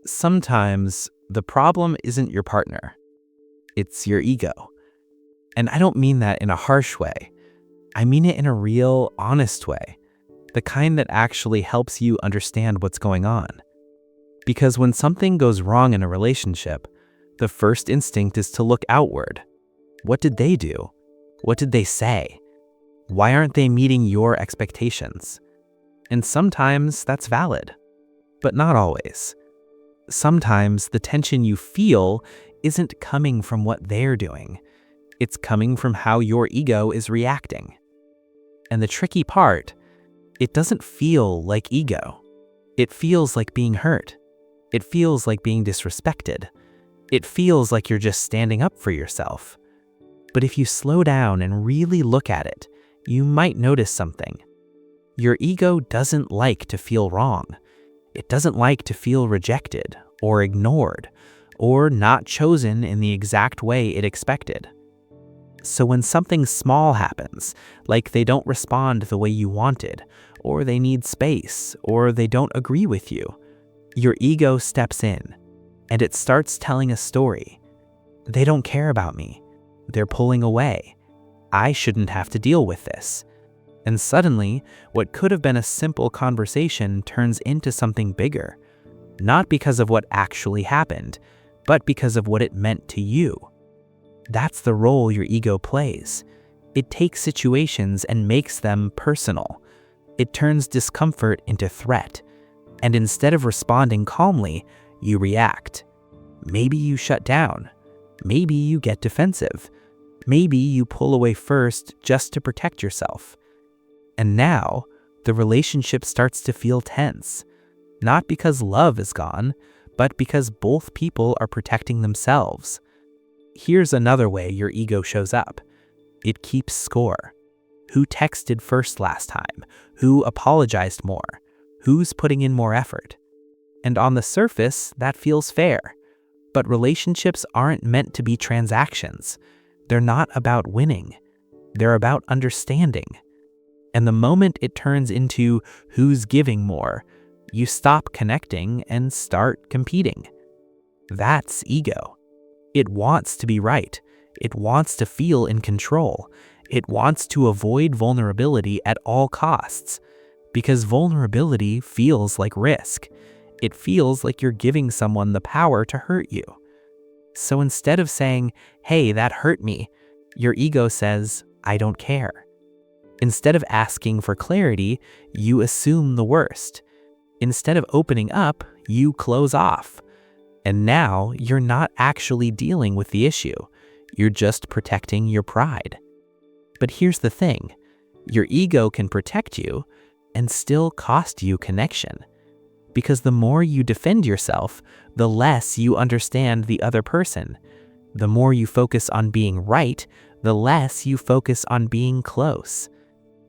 Sometimes the problem isn't your partner, it's your ego. And I don't mean that in a harsh way. I mean it in a real, honest way, the kind that actually helps you understand what's going on. Because when something goes wrong in a relationship, the first instinct is to look outward. What did they do? What did they say? Why aren't they meeting your expectations? And sometimes that's valid, but not always. Sometimes the tension you feel isn't coming from what they're doing. It's coming from how your ego is reacting. And the tricky part, it doesn't feel like ego. It feels like being hurt. It feels like being disrespected. It feels like you're just standing up for yourself. But if you slow down and really look at it, you might notice something. Your ego doesn't like to feel wrong. It doesn't like to feel rejected or ignored or not chosen in the exact way it expected. So when something small happens, like they don't respond the way you wanted, or they need space, or they don't agree with you, your ego steps in, and it starts telling a story. They don't care about me. They're pulling away. I shouldn't have to deal with this. And suddenly, what could have been a simple conversation turns into something bigger, not because of what actually happened, but because of what it meant to you. That's the role your ego plays. It takes situations and makes them personal. It turns discomfort into threat. And instead of responding calmly, you react. Maybe you shut down. Maybe you get defensive. Maybe you pull away first just to protect yourself. And now, the relationship starts to feel tense. Not because love is gone, but because both people are protecting themselves. Here's another way your ego shows up. It keeps score. Who texted first last time? Who apologized more? Who's putting in more effort? And on the surface, that feels fair. But relationships aren't meant to be transactions. They're not about winning. They're about understanding. And the moment it turns into who's giving more, you stop connecting and start competing. That's ego. It wants to be right. It wants to feel in control. It wants to avoid vulnerability at all costs. Because vulnerability feels like risk. It feels like you're giving someone the power to hurt you. So instead of saying, "Hey, that hurt me," your ego says, "I don't care." Instead of asking for clarity, you assume the worst. Instead of opening up, you close off. And now you're not actually dealing with the issue. You're just protecting your pride. But here's the thing. Your ego can protect you and still cost you connection. Because the more you defend yourself, the less you understand the other person. The more you focus on being right, the less you focus on being close.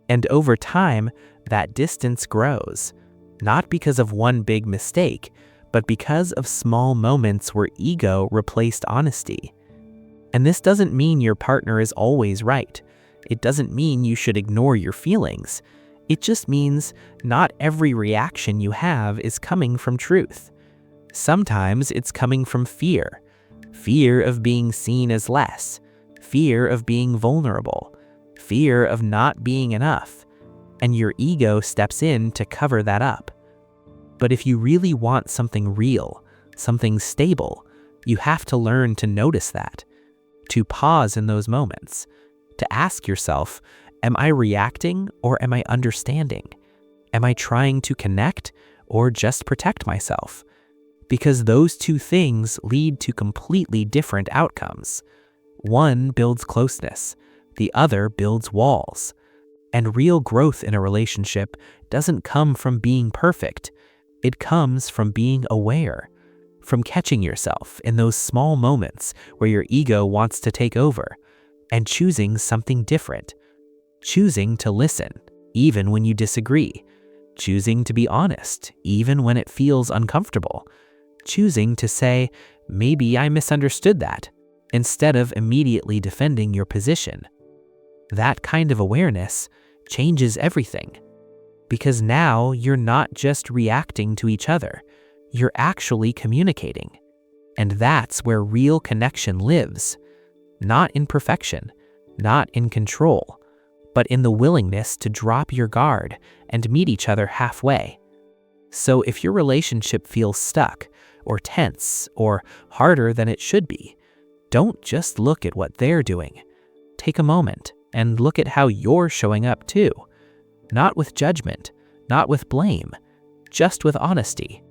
And over time, that distance grows, not because of one big mistake, but because of small moments where ego replaced honesty. And this doesn't mean your partner is always right. It doesn't mean you should ignore your feelings. It just means not every reaction you have is coming from truth. Sometimes it's coming from fear. Fear of being seen as less. Fear of being vulnerable. Fear of not being enough. And your ego steps in to cover that up. But if you really want something real, something stable, you have to learn to notice that, to pause in those moments, to ask yourself, am I reacting or am I understanding? Am I trying to connect or just protect myself? Because those two things lead to completely different outcomes. One builds closeness, the other builds walls. And real growth in a relationship doesn't come from being perfect. It comes from being aware, from catching yourself in those small moments where your ego wants to take over, and choosing something different. Choosing to listen, even when you disagree. Choosing to be honest, even when it feels uncomfortable. Choosing to say, maybe I misunderstood that, instead of immediately defending your position. That kind of awareness changes everything. Because now you're not just reacting to each other, you're actually communicating. And that's where real connection lives. Not in perfection, not in control, but in the willingness to drop your guard and meet each other halfway. So if your relationship feels stuck, or tense, or harder than it should be, don't just look at what they're doing. Take a moment and look at how you're showing up too. Not with judgment, not with blame, just with honesty.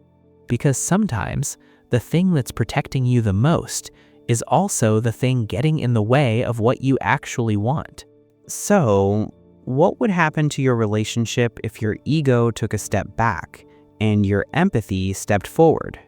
Because sometimes the thing that's protecting you the most is also the thing getting in the way of what you actually want. So, what would happen to your relationship if your ego took a step back and your empathy stepped forward?